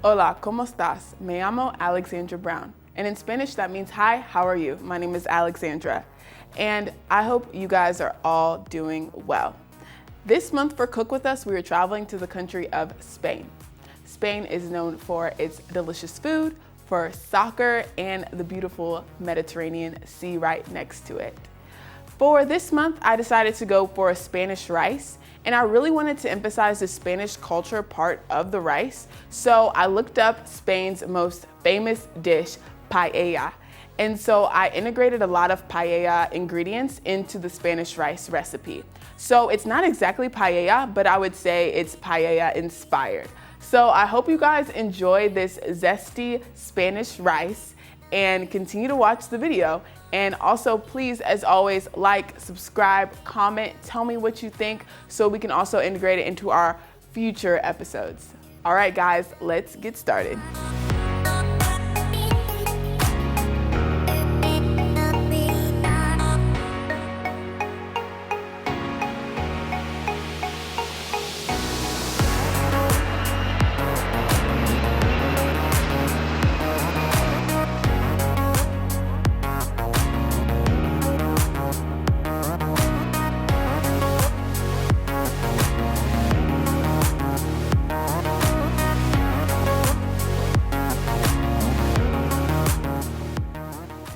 Hola, ¿cómo estás? Me llamo Alexandra Brown. And in Spanish, that means, hi, how are you? My name is Alexandra. And I hope you guys are all doing well. This month for Cook With Us, we are traveling to the country of Spain. Spain is known for its delicious food, for soccer, and the beautiful Mediterranean Sea right next to it. For this month, I decided to go for a Spanish rice, and I really wanted to emphasize the Spanish culture part of the rice. So I looked up Spain's most famous dish, paella. And so I integrated a lot of paella ingredients into the Spanish rice recipe. So it's not exactly paella, but I would say it's paella inspired. So I hope you guys enjoy this zesty Spanish rice and continue to watch the video. And also, please, as always, like, subscribe, comment, tell me what you think so we can also integrate it into our future episodes. All right, guys, let's get started.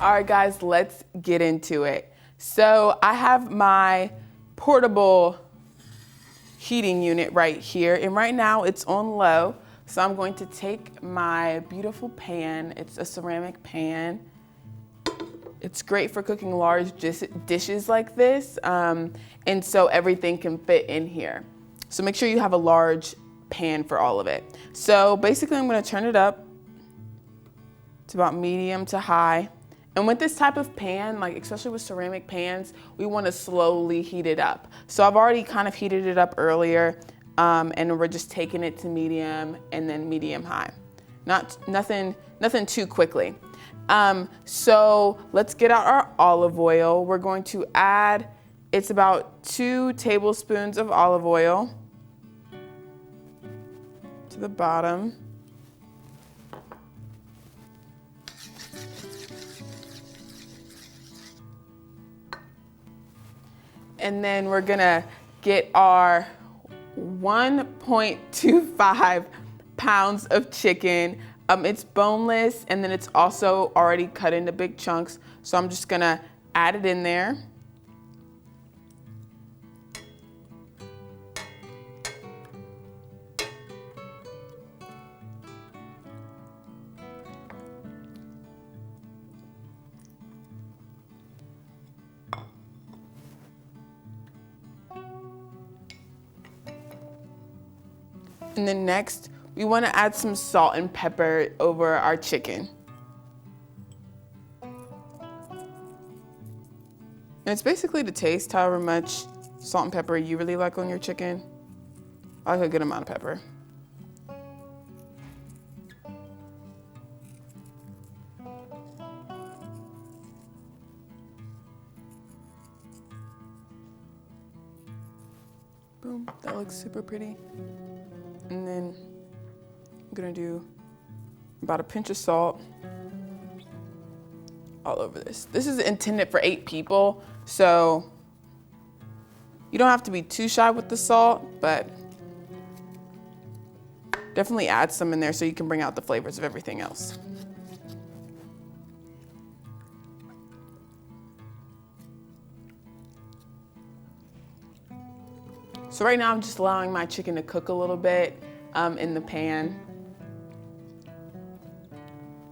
All right, guys, let's get into it. So I have my portable heating unit right here, and right now it's on low. So I'm going to take my beautiful pan. It's a ceramic pan. It's great for cooking large dishes like this, and so everything can fit in here. So make sure you have a large pan for all of it. So basically I'm gonna turn it up to about medium to high. And with this type of pan, like especially with ceramic pans, we want to slowly heat it up. So I've already kind of heated it up earlier, and we're just taking it to medium and then medium high. Nothing too quickly. So let's get out our olive oil. We're going to add, it's about 2 tablespoons of olive oil to the bottom. And then we're gonna get our 1.25 pounds of chicken. It's boneless, and then it's also already cut into big chunks. So I'm just gonna add it in there. And then next, we want to add some salt and pepper over our chicken. And it's basically to taste however much salt and pepper you really like on your chicken. I like a good amount of pepper. Boom, that looks super pretty. And then I'm gonna do about a pinch of salt all over this. This is intended for 8 people, so you don't have to be too shy with the salt, but definitely add some in there so you can bring out the flavors of everything else. So right now I'm just allowing my chicken to cook a little bit in the pan.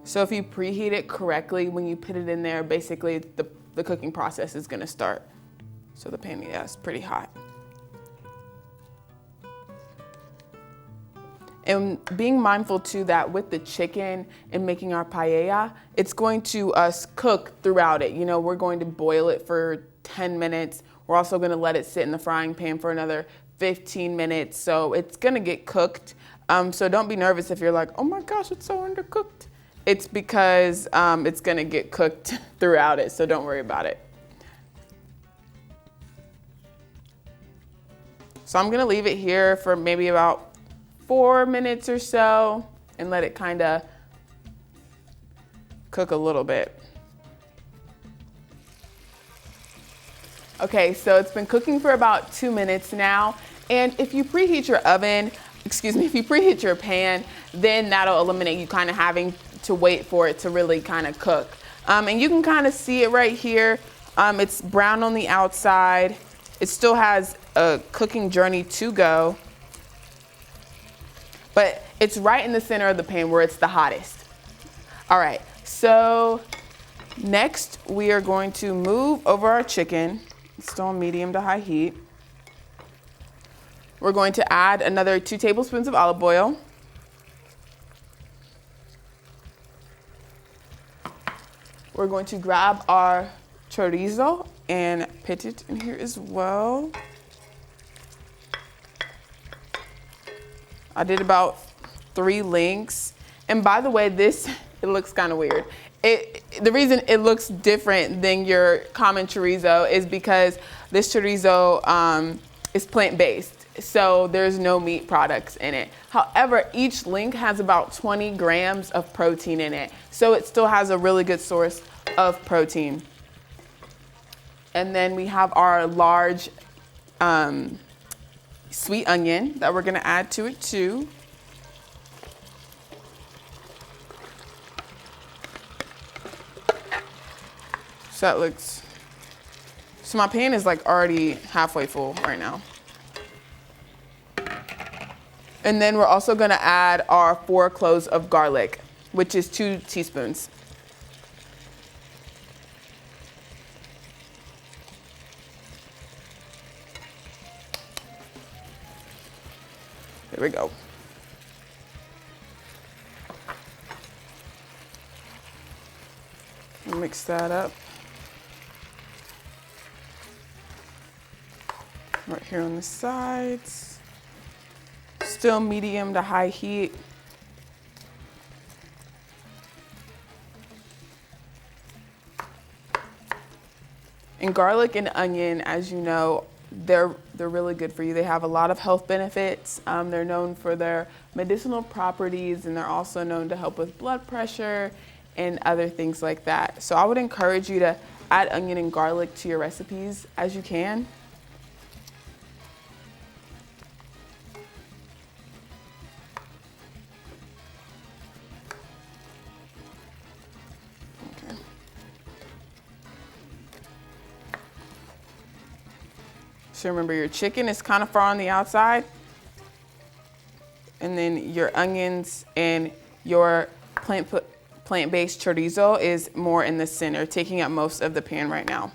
So if you preheat it correctly, when you put it in there, basically the cooking process is gonna start. So the pan, yeah, is pretty hot. And being mindful too that with the chicken and making our paella, it's going to cook throughout it. You know, we're going to boil it for 10 minutes. We're also gonna let it sit in the frying pan for another 15 minutes. So it's gonna get cooked. So don't be nervous if you're like, oh my gosh, it's so undercooked. It's because it's gonna get cooked throughout it, so don't worry about it. So I'm gonna leave it here for maybe about 4 minutes or so. and let it kind of cook a little bit. Okay, so it's been cooking for about 2 minutes now. And if you preheat your oven, if you preheat your pan, then that'll eliminate you kind of having to wait for it to really kind of cook. And you can kind of see it right here. It's brown on the outside. It still has a cooking journey to go, but it's right in the center of the pan where it's the hottest. All right, so next we are going to move over our chicken. It's still on medium to high heat. We're going to add another 2 tablespoons of olive oil. We're going to grab our chorizo and put it in here as well. I did about 3 links. And by the way, it looks kind of weird. The reason it looks different than your common chorizo is because this chorizo is plant-based. So there's no meat products in it. However, each link has about 20 grams of protein in it. So it still has a really good source of protein. And then we have our large sweet onion that we're gonna add to it too. So my pan is like already halfway full right now. And then we're also gonna add our 4 cloves of garlic, which is 2 teaspoons. There we go. Mix that up. Right here on the sides. Still medium to high heat. And garlic and onion, as you know, they're really good for you. They have a lot of health benefits. They're known for their medicinal properties, and they're also known to help with blood pressure and other things like that. So I would encourage you to add onion and garlic to your recipes as you can. So remember, your chicken is kind of far on the outside, and then your onions and your plant-based chorizo is more in the center, taking up most of the pan right now.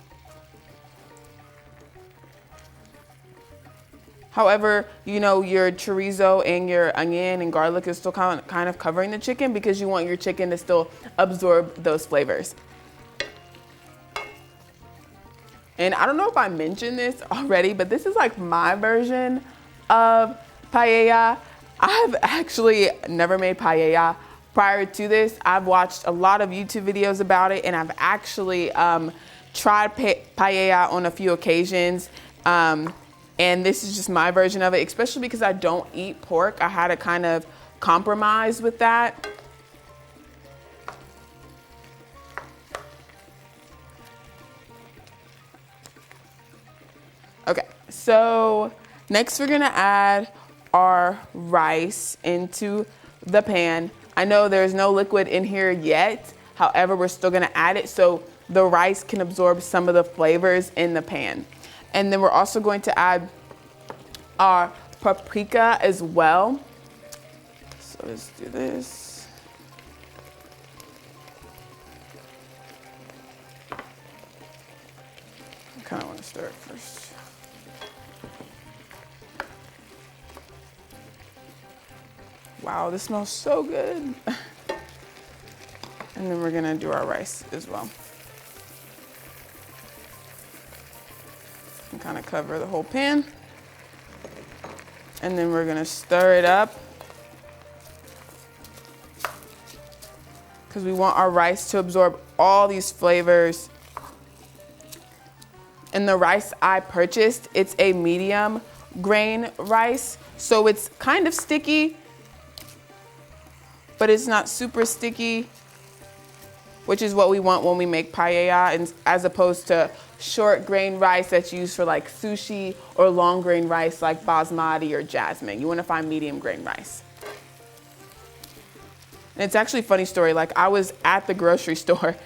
However, you know, your chorizo and your onion and garlic is still kind of covering the chicken because you want your chicken to still absorb those flavors. And I don't know if I mentioned this already, but this is like my version of paella. I've actually never made paella. Prior to this, I've watched a lot of YouTube videos about it, and I've actually tried paella on a few occasions. And this is just my version of it, especially because I don't eat pork. I had to kind of compromise with that. Okay, so next we're gonna add our rice into the pan. I know there's no liquid in here yet. However, we're still gonna add it so the rice can absorb some of the flavors in the pan. And then we're also going to add our paprika as well. So let's do this. I kind of want to stir it first. Wow, this smells so good. And then we're gonna do our rice as well. And kind of cover the whole pan. And then we're gonna stir it up because we want our rice to absorb all these flavors. And the rice I purchased, it's a medium grain rice, so it's kind of sticky, but it's not super sticky, which is what we want when we make paella, and as opposed to short grain rice that's used for like sushi, or long grain rice like basmati or jasmine. You want to find medium grain rice. And it's actually a funny story. Like, I was at the grocery store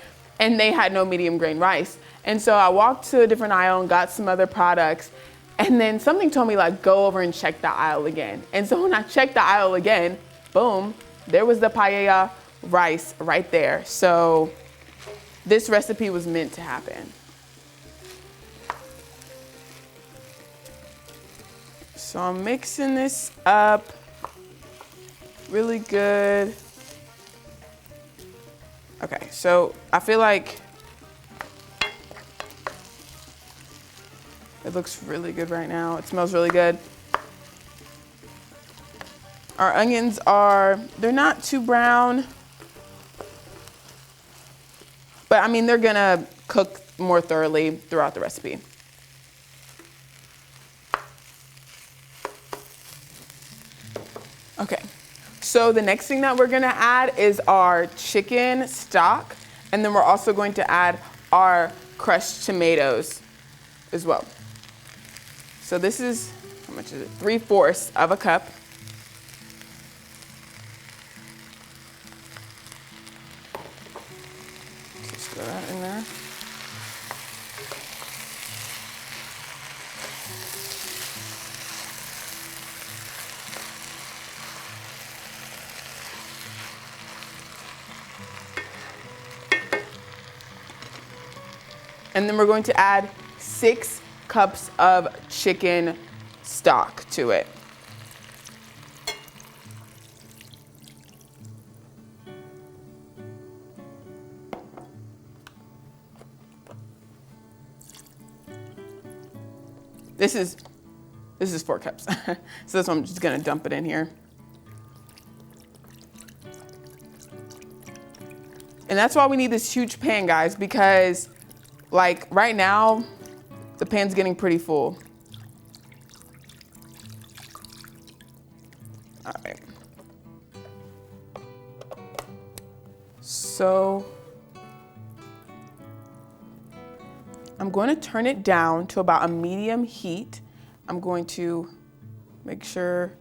and they had no medium grain rice. And so I walked to a different aisle and got some other products. And then something told me, like, go over and check the aisle again. And so when I checked the aisle again, boom, there was the paella rice right there. So this recipe was meant to happen. So I'm mixing this up really good. Okay, so I feel like it looks really good right now. It smells really good. Our onions they're not too brown, but I mean, they're gonna cook more thoroughly throughout the recipe. Okay, so the next thing that we're gonna add is our chicken stock, and then we're also going to add our crushed tomatoes as well. So this is, how much is it? 3/4 of a cup. Just throw that in there. And then we're going to add 6 cups of chicken stock to it. This is 4 cups. So that's why I'm just gonna dump it in here. And that's why we need this huge pan, guys, because like right now, the pan's getting pretty full. All right. So I'm going to turn it down to about a medium heat. I'm going to make sure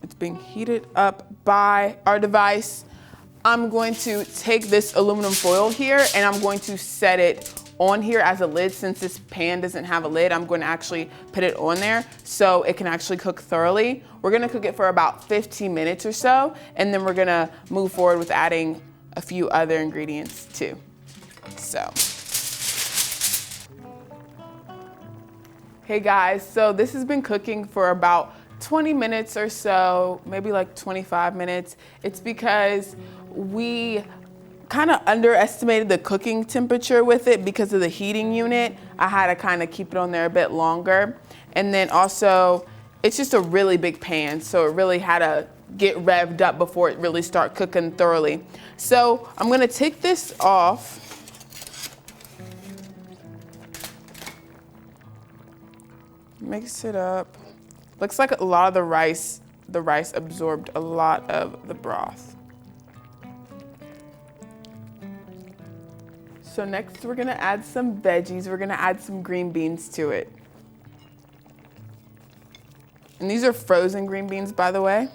it's being heated up by our device. I'm going to take this aluminum foil here and I'm going to set it on here as a lid. Since this pan doesn't have a lid, I'm going to actually put it on there so it can actually cook thoroughly. We're gonna cook it for about 15 minutes or so, and then we're gonna move forward with adding a few other ingredients too. So. Hey guys, so this has been cooking for about 20 minutes or so, maybe like 25 minutes. It's because we kind of underestimated the cooking temperature with it because of the heating unit. I had to kind of keep it on there a bit longer. And then also, it's just a really big pan, so it really had to get revved up before it really start cooking thoroughly. So I'm gonna take this off. Mix it up. Looks like a lot of the rice absorbed a lot of the broth. So next we're gonna add some veggies. We're gonna add some green beans to it. And these are frozen green beans, by the way.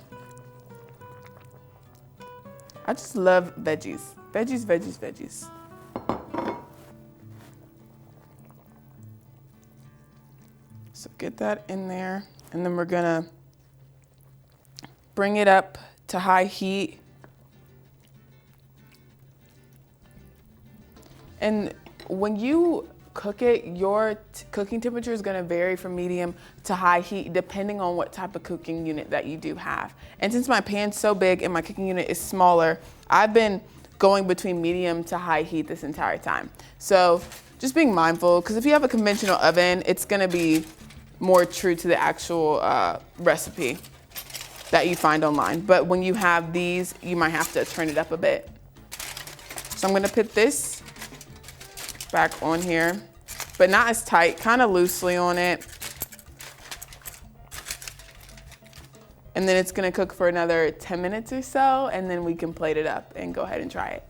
I just love veggies. Veggies, veggies, veggies. So get that in there, and then we're gonna bring it up to high heat. And when you cook it, your cooking temperature is gonna vary from medium to high heat depending on what type of cooking unit that you do have. And since my pan's so big and my cooking unit is smaller, I've been going between medium to high heat this entire time. So just being mindful, because if you have a conventional oven, it's gonna be more true to the actual recipe that you find online. But when you have these, you might have to turn it up a bit. So I'm gonna put this back on here, but not as tight, kind of loosely on it. And then it's gonna cook for another 10 minutes or so, and then we can plate it up and go ahead and try it.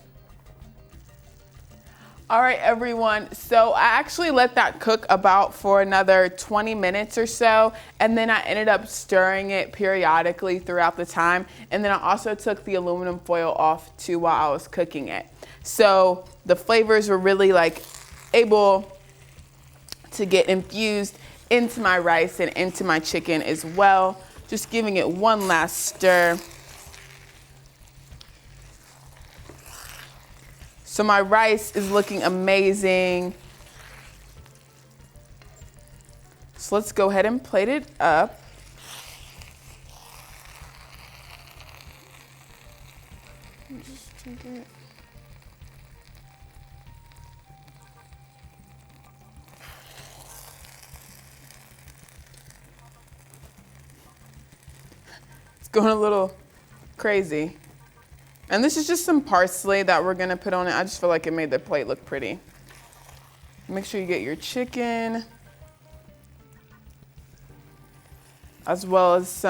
All right, everyone, so I actually let that cook about for another 20 minutes or so, and then I ended up stirring it periodically throughout the time, and then I also took the aluminum foil off too while I was cooking it. So the flavors were really like able to get infused into my rice and into my chicken as well. Just giving it one last stir. So my rice is looking amazing. So let's go ahead and plate it up. Just take it. It's going a little crazy. And this is just some parsley that we're gonna put on it. I just feel like it made the plate look pretty. Make sure you get your chicken, as well as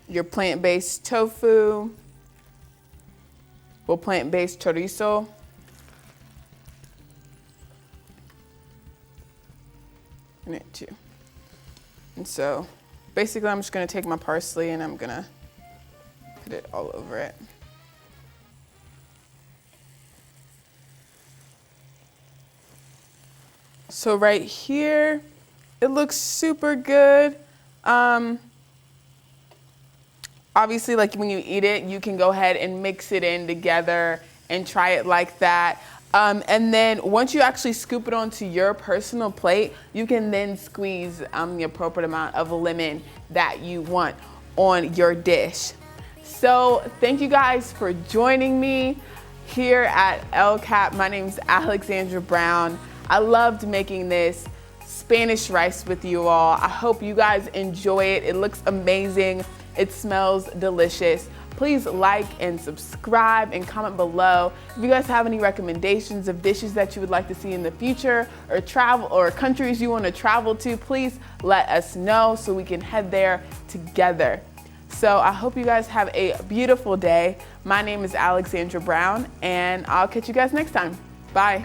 your plant-based tofu, or plant-based chorizo. In it too. And so, basically I'm just gonna take my parsley and I'm gonna put it all over it. So right here, it looks super good. Obviously, like when you eat it, you can go ahead and mix it in together and try it like that. And then once you actually scoop it onto your personal plate, you can then squeeze the appropriate amount of lemon that you want on your dish. So thank you guys for joining me here at El Cap. My name is Alexandra Brown. I loved making this Spanish rice with you all. I hope you guys enjoy it. It looks amazing. It smells delicious. Please like and subscribe and comment below. If you guys have any recommendations of dishes that you would like to see in the future, or travel or countries you want to travel to, please let us know so we can head there together. So I hope you guys have a beautiful day. My name is Alexandra Brown, and I'll catch you guys next time. Bye.